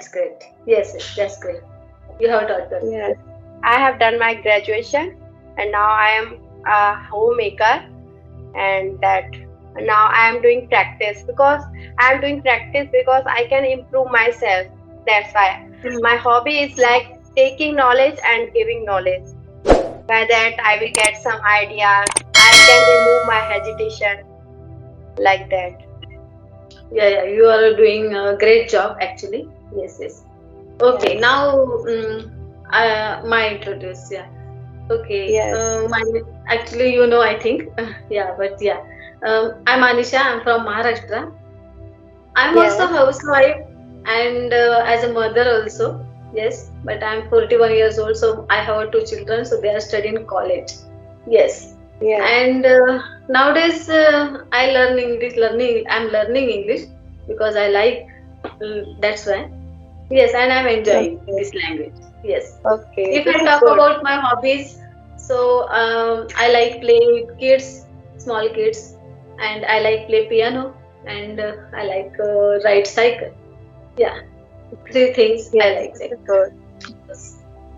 That's great. Yes, yes, that's great. You have taught them. Yes. I have done my graduation and now I am a homemaker, and that now I am doing practice because I can improve myself. That's why my hobby is like taking knowledge and giving knowledge. By that I will get some ideas. I can remove my hesitation like that. Yeah, yeah, you are doing a great job actually. Yes, yes. Okay, Yes. now my introduce. Yeah. Okay. Yes. My actually, I think. Yeah, but yeah. I'm Anisha. I'm from Maharashtra. I'm also Yes. housewife and as a mother also. Yes, but I'm 41 years old, so I have two children, so they are studying college. Yes, Yes. and nowadays I learn English. I'm learning English because I like. That's why. Yes, and I'm enjoying Okay. this language. Yes. Okay. If This I is talk good. about my hobbies, so I like playing with kids, small kids, and I like play piano, and I like ride cycle. Yeah, three things I Yes. like. This is good.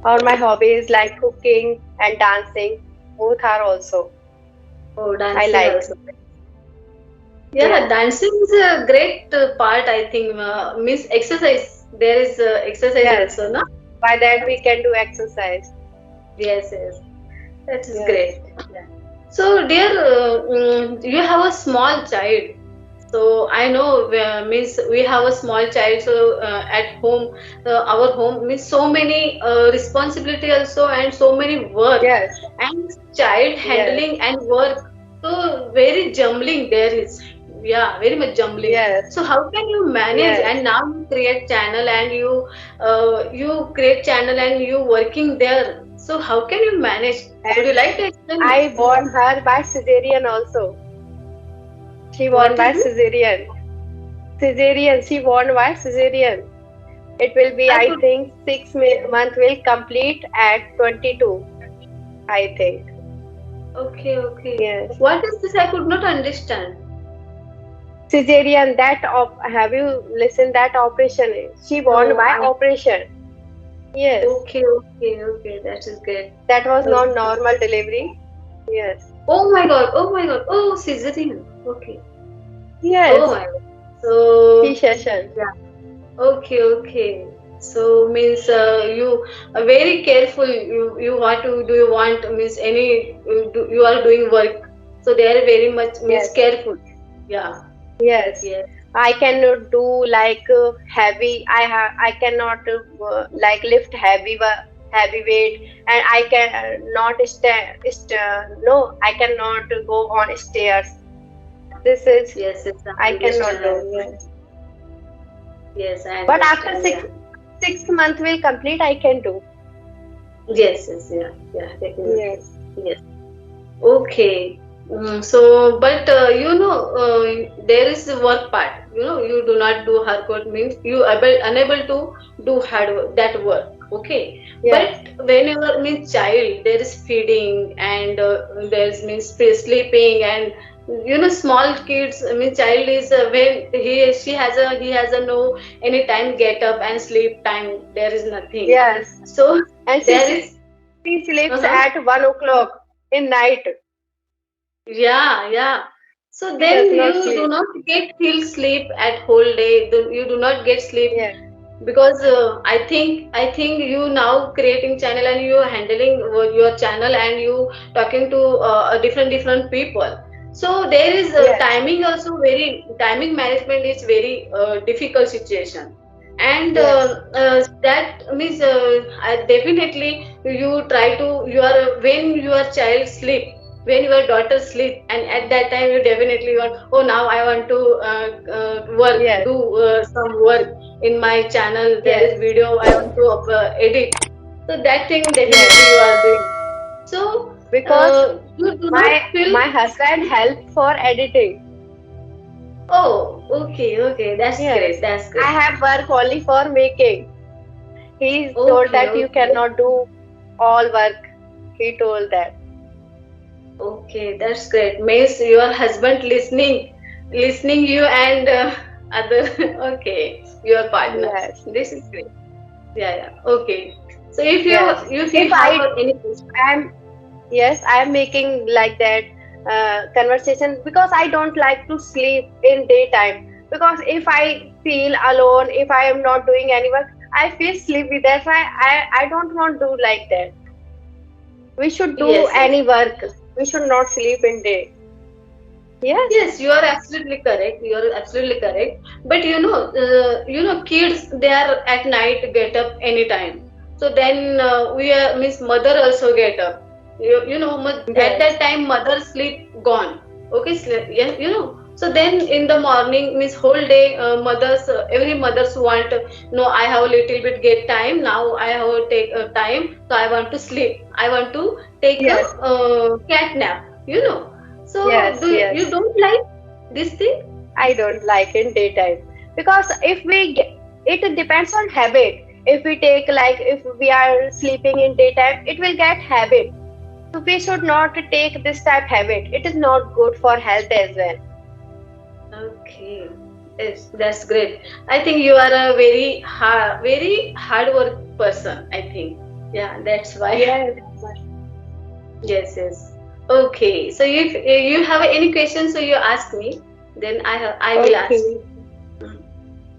Or my hobby is like cooking and dancing. Both are also. Oh, I dancing like. also. Yeah, Yes. dancing is a great part. I think means exercise. There is exercise Yes. also, no? By that we can do exercise. Yes, yes. That is Yes. great. Yeah. So, dear, you have a small child. So I know means we have a small child. So at home, our home means so many responsibility also and so many work Yes. and child Yes. handling and work. So very jumbling there is. Yeah, very much jumbling. Yes. So how can you manage? Yes. And now you create channel and you create channel and you working there. So how can you manage? Would you And like to explain me? I born her by cesarean also. She born What by is it? cesarean. Cesarean. She born by cesarean. It will be, I I could. think, 6 month will complete at 22. I think. Okay, okay. Yes. What is this? I could not understand. Cesarean. Have you listened that operation? She born No, by I. operation. Yes. Okay, okay, okay. That is great. That was not Okay. normal delivery. Yes. Oh my God. Oh my God. Oh, cesarean. Okay. Oh Yes. my God. So, C-session. yeah. Okay, okay. So means you are very careful. You want to do you want means any you are doing work. So they are very much means Yes. careful. Yeah. Yes. Yes. I cannot do like heavy. I cannot like lift heavy weight, and I can not no, I cannot go on stairs. This is Yes. Yes. I I cannot understand. do. Yes. Yes, I But after understand. six Yeah. six month will complete, I can do. Yes. Yes. Yeah. Yeah. Definitely. Yes. Yes. Okay. So, but there is the work part. You do not do hard work means you unable to do hard work, that work. Okay. Yes. But whenever means child, there is feeding and there is means sleeping and small kids. I mean, child is when he has a no any time get up and sleep time. There is nothing. Yes. So And there is. she sleeps Uh-huh. at 1 o'clock in night. Yeah, yeah. So She does then not you do sleep. not get feel sleep at whole day. You do not get sleep Yes. because I think you now creating channel and you handling your channel and you talking to different people. So there is Yes. timing also very timing management is very difficult situation. And Yes. that means definitely you try to your when your child sleep when your daughter sleep and at that time you definitely want oh now I want to work Yes. do some work in my channel there is Yes. video I want to edit so that thing definitely you Yes. are doing so Because you do not feel my husband helped for editing. oh okay that's great Yes. that's I great have work only for making. He told okay that you okay cannot do all work. He told that. okay that's great means your husband listening you and Other okay, your partners. Yes, This is great. Yeah, yeah. Okay. So yes. if If you have I any question, am Yes, I am making like that conversation because I don't like to sleep in daytime. Because if I feel alone, if I am not doing any work, I feel sleepy. That's why I don't want to do like that. We should do yes, yes. any work. We should not sleep in day. Yes, Yes, you are absolutely correct. You are absolutely correct. But kids they are at night get up anytime. So then we are means mother also get up. At yes, that time mother sleep gone. Okay, yeah, So then in the morning means whole day mothers every mothers want no I have a little bit get time now I have to take time so I want to sleep. I want to take a yes, cat nap. So yes, do you yes. don't like this thing? I don't like in daytime because if we get, it depends on habit. If we take like if we are sleeping in daytime, it will get habit. So we should not take this type habit. It is not good for health as well. Okay, yes, that's great. I think you are a very hard work person. I think, yeah, that's why. Yes. Yes, yes. Okay, so if you have any questions, so you ask me, then I will ask Okay. you.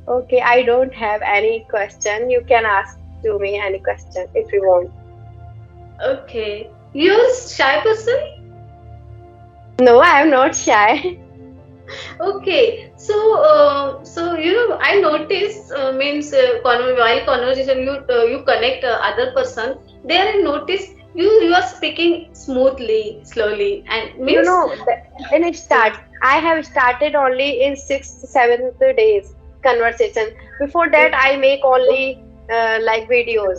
Okay. I don't have any question. You can ask to me any question if you want. Okay, you're a shy person. No, I am not shy. Okay, so I noticed means while conversation you connect other person. There I notice you are speaking smoothly, slowly, and You means know, in it start, I have started only in sixth, seventh days conversation. Before that, I make only like videos,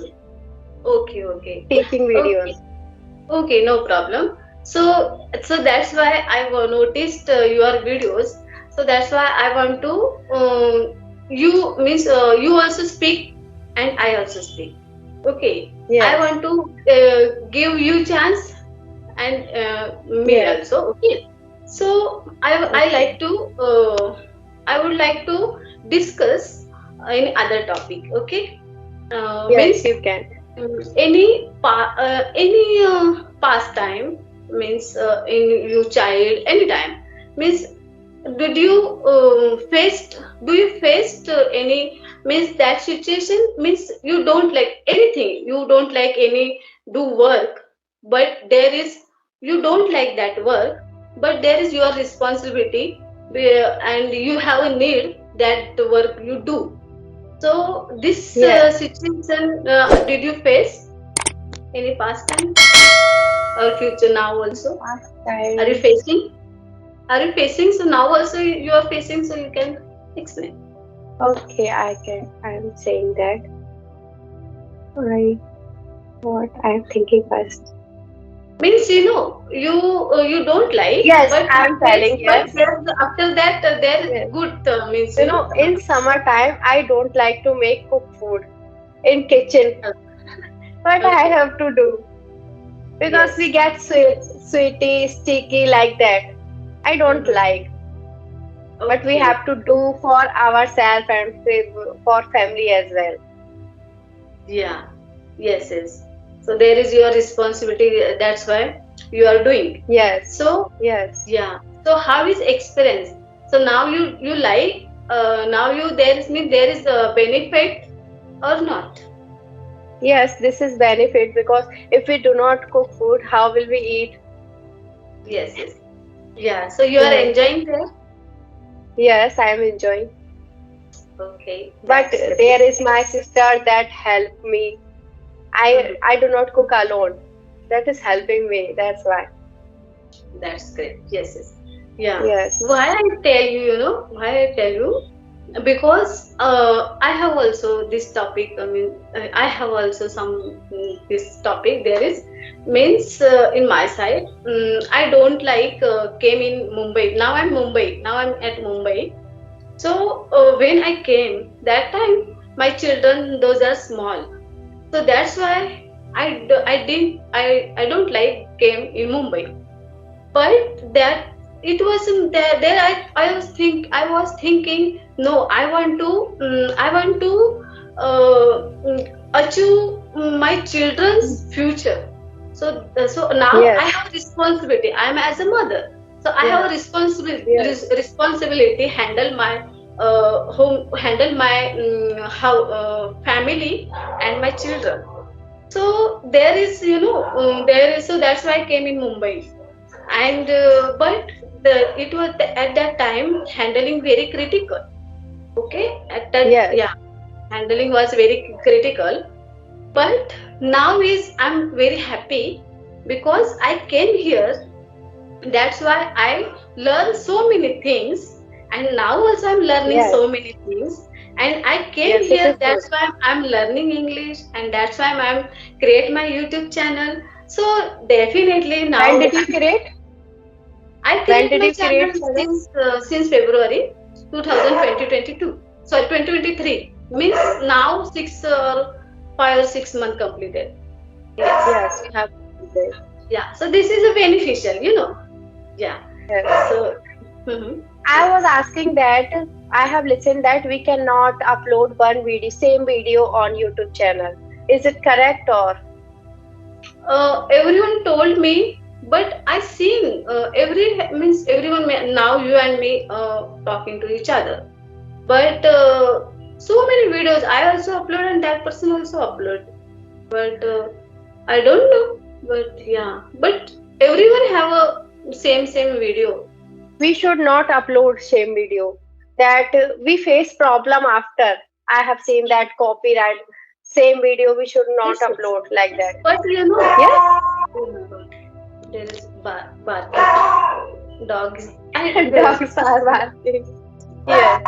okay, okay, teaching videos. okay, okay, no problem. So that's why I noticed your videos. So that's why I want to you means you also speak and I also speak. Okay, I Yes, want to give you chance and me yes, also. Okay, so I okay. like to I would like to discuss any other topic. Okay, Yes, means you can. any pastime means in your child anytime means did you faced do you faced any means that situation means you don't like anything you don't like any do work but there is you don't like that work but there is your responsibility and you have a need that the work you do so this Yes, situation did you face any past time or future now also? Are you pastime. facing? Are you facing? So now also you are facing, so you can explain. Okay, I can. I'm saying that. I what I'm thinking first. Means you don't like, Yes, but you I'm face, telling. but Yes, after that there is yes. good means You know, in summertime, I don't like to make cook food in kitchen, but I Okay. have to do because we Yes. get sweetie, sticky like that. I don't Mm-hmm. like, but we Okay. have to do for ourselves and for family as well. Yeah. Yes. Yes. So there is your responsibility. That's why you are doing. Yes, So yes, yeah. So how is experience? So now you like now you there is mean there is a benefit or not? yes. This is benefit because if we do not cook food, how will we eat? Yes, yes. Yeah. So you are Yes, enjoying there? yes. I am enjoying. Okay, But that's great. there is my sister that help me. Mhm. I do not cook alone. That is helping me. That's why. That's great. Yes, yes. Yeah. Yes. Why I tell you, why I tell you? Because I have also this topic. I mean, I have also some this topic. There is means in my side. I don't like came in Mumbai. Now I'm Mumbai. Now I'm at Mumbai. So when I came that time, my children those are small. So that's why I don't like came in Mumbai. But that it was there I was thinking, no, I want to achieve my children's future. So now I Yes. have responsibility. I am as a mother, so I have a Yes. Yes. responsibility handle my home, handle my how family and my children. So there is, there is, so that's why I came in Mumbai. And but it was at that time handling very critical. Okay, at that, Yes. yeah, handling was very critical. But now is I'm very happy because I came here. That's why I learned so many things, and now also I'm learning Yes. so many things. And I came Yes. It here, is good. that's why I'm learning English, and that's why I'm create my YouTube channel. So definitely now When did you create? I When create did my you channel create, madam? since February 2022. Sorry, 2023. Means now 5 or 6 months completed. Yes. Yes, you have completed. Yeah. So this is a beneficial. Yeah. Yes. So. Mhm. I was asking that I have listened that we cannot upload one video, same video on YouTube channel. Is it correct or? Everyone told me, but I seen everyone now you and me talking to each other. But so many videos I also upload and that person also upload. But I don't know. But yeah, but everyone have a same video. We should not upload same video. That we face problem after. I have seen that copyright. Same video we should not Yes, yes. upload like that. But Yes? oh my God, there is barking dogs. I there. Dogs are barking. Yes.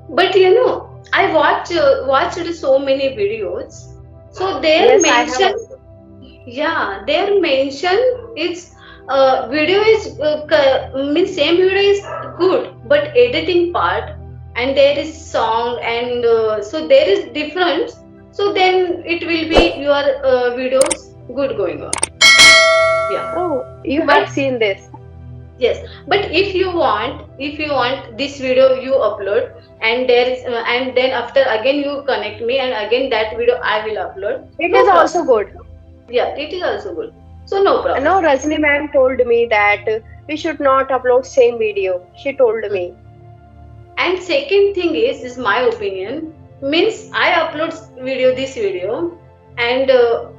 But I watched so many videos. So their Yes, I have mention, also. yeah, their mention is video is means same video is good, but editing part and there is song and so there is difference. So then it will be your videos good going on. Yeah, Oh, you but have seen this. yes, but if you want this video you upload, and there is and then after again you connect me and again that video I will upload. It No is also problem. good. Yeah, it is also good. So no problem. No, Rajni ma'am told me that we should not upload same video. She told Mm. me. And second thing is my opinion, means I upload this video and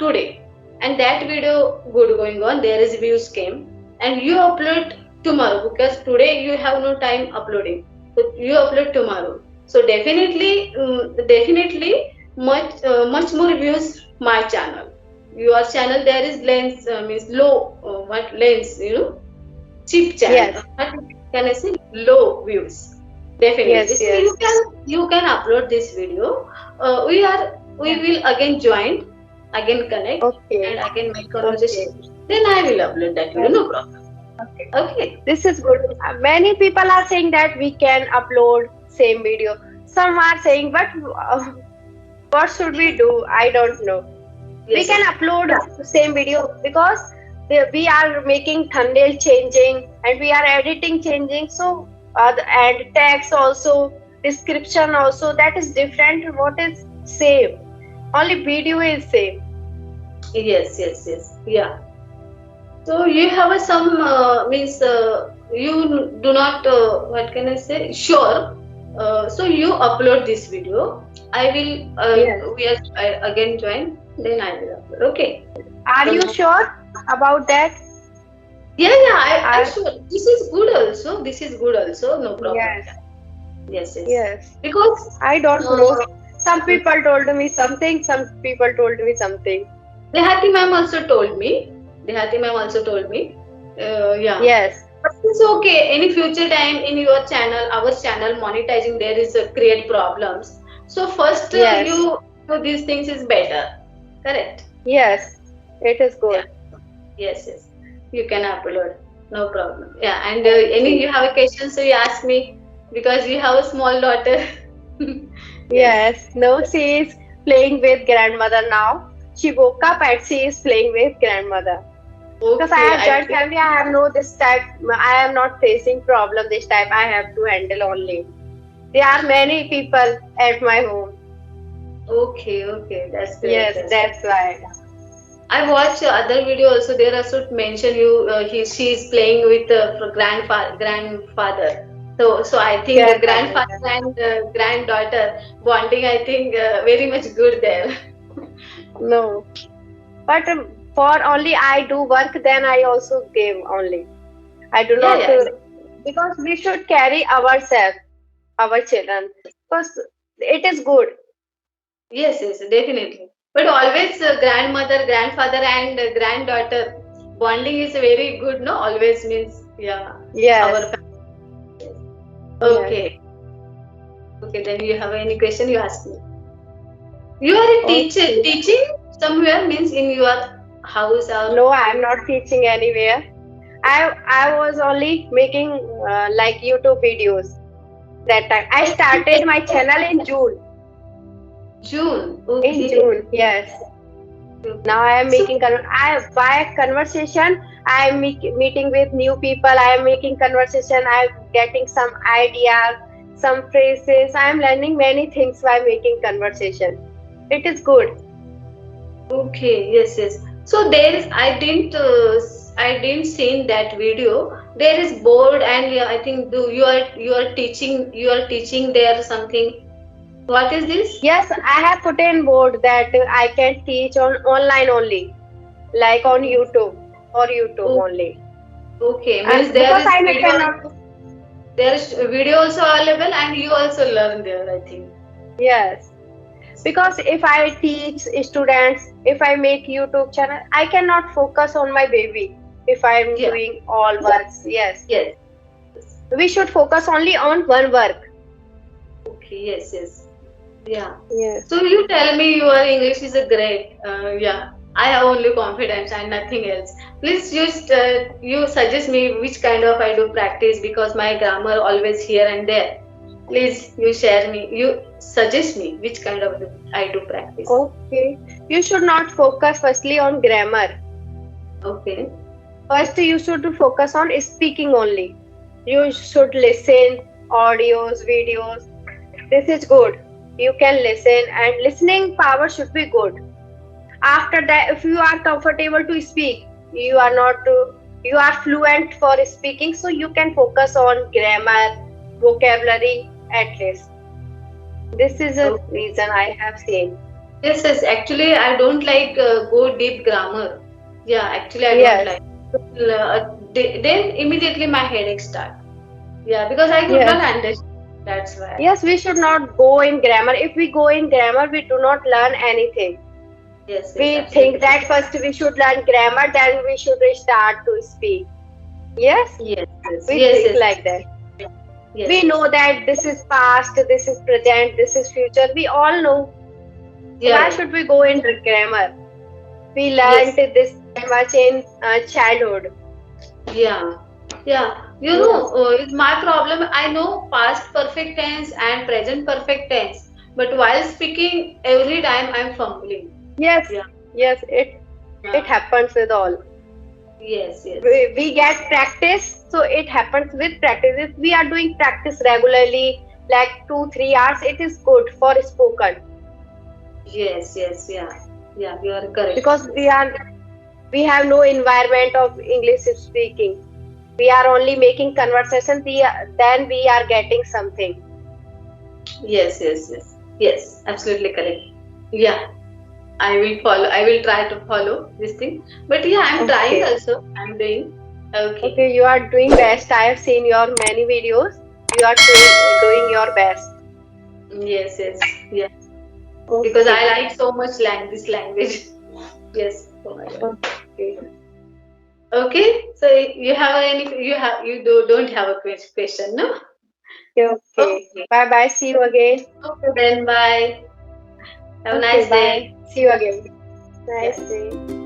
today, and that video good going on. There is views came, and you upload tomorrow because today you have no time uploading. So you upload tomorrow. So definitely much more views my channel. Your channel there is lens means low what lens cheap channel. Yes, What can I say? Low views. Definitely. yes, So yes. you can upload this video. We will again join, again connect, Okay, and again make okay, conversation. Then I will upload that video. No problem. okay. Okay. This is good. Many people are saying that we can upload same video. Some are saying, but what should we do? I don't know. We Yes. can Yes. upload same video because we are making thumbnail changing and we are editing changing. So and text also, description also, that is different. What is same? Only video is same. Yes. Yes. Yes. Yeah. So you have a some means you do not what can I say sure. So you upload this video. I will Yes. we are again join. Then I will upload. Okay. Are So you now, sure about that? yeah, I Are sure this is good also. This is good also. No problem. yes, Yeah. Yes. Yes. yes. Because I don't know. uh, Some people told me something, some people told me something. Dehati ma'am also told me. Dehati ma'am also told me. Yeah. Yes, But it's okay. Any future time in your channel, our channel monetizing, there is create problems. So first yes, you do these things is better. Correct. yes. It is Yeah. good. Yes. Yes. You can upload. No problem. Yeah. And any Okay. you have a question, so you ask me. because you have a small daughter. Yes. Yes, no, she is playing with grandmother now. She woke up and she is playing with grandmother. Because I Okay, have I joint think. family, I have no this type. I am not facing problem this type. I have to handle only. There are many people at my home. Okay, okay, that's great. Yes, That's great. that's why. I watch other video also. There also mention you. She is playing with grandfather. So I think Grandfather. grandfather and granddaughter bonding. I think very much good there. No, but for only I do work, then I also give only. I do Yeah, not yeah. because we should carry ourselves, our children, because it is good. Yes, yes, definitely. But always grandmother, grandfather, and granddaughter bonding is very good. No, always means yeah. Our Yes, family. yes. Okay, okay. Then you have any question? You ask me. You are a teacher. Okay. Teaching somewhere means in your house or No, I am not teaching anywhere. I was only making like YouTube videos that time. I started my channel in June. June. In Okay. June, yes. Okay. Now I am So making I by conversation. I am meeting with new people. I am making conversation. I am getting some ideas, some phrases. I am learning many things by making conversation. It is good. okay. Yes, yes. So there is. I didn't seen that video. There is board and yeah, I think you are teaching there something. What is this? Yes, I have put in board that I can teach on online only, like on YouTube or YouTube Oh, only. okay. Means And there because is I video. cannot, There is video also available, and you also learn there. I think. yes, because if I teach students, if I make YouTube channel, I cannot focus on my baby if I am Yeah. doing all works. Yes, Yes. we should focus only on one work. Okay. Yes. Yes. Yeah. Yes. So you tell me your English is a great. Yeah. I have only confidence and nothing else. Please just you suggest me which kind of I do practice because my grammar always here and there. Please you share me. You suggest me which kind of I do practice. Okay. You should not focus firstly on grammar. Okay. First, you should focus on speaking only. You should listen audios, videos. This is good. You can listen, and listening power should be good. After that, if you are comfortable to speak, you are not you are fluent for speaking, so you can focus on grammar, vocabulary at least. This is a Okay. reason I have seen. Yes, yes. Actually, I don't like go deep grammar. Yeah, actually, I don't Yes, like. Then immediately my headache start. Yeah, because I could not yes, understand. That's why. yes. We should not go in grammar. If we go in grammar, we do not learn anything. Yes, yes, We think absolutely. that first we should learn grammar, then we should start to speak. Yes, Yes, yes, we yes, think yes, like that. yes, We yes. know that this is past, this is present, this is future. We all know. Yeah, Why yeah. should we go in grammar? We learned Yes, this much in childhood. yeah, yeah. You know, Yes, it's my problem. I know past perfect tense and present perfect tense, but while speaking, every time I'm fumbling. yes, Yeah, yes. It yeah. happens with all. Yes, yes, We get practice, so it happens with practice. If we are doing practice regularly, like 2 3 hours, it is good for spoken yes, yes, yeah, yeah. You are correct. because we have no environment of English speaking. We are only making conversation. Then we are getting something. Yes, yes, yes, yes. Absolutely correct. Yeah, I will follow. I will try to follow this thing. But yeah, I'm trying Okay. also. I'm doing. Okay. Okay, you are doing best. I have seen your many videos. You are doing your best. Yes, yes, yeah. Because I Okay. like so much this language. Yes. Oh my God. Okay. Okay. So you have don't have a question, no? Okay. Okay. Bye bye. See you again. Okay then. Bye. Have a Okay. nice day. Bye. See you again. Yeah. Nice day.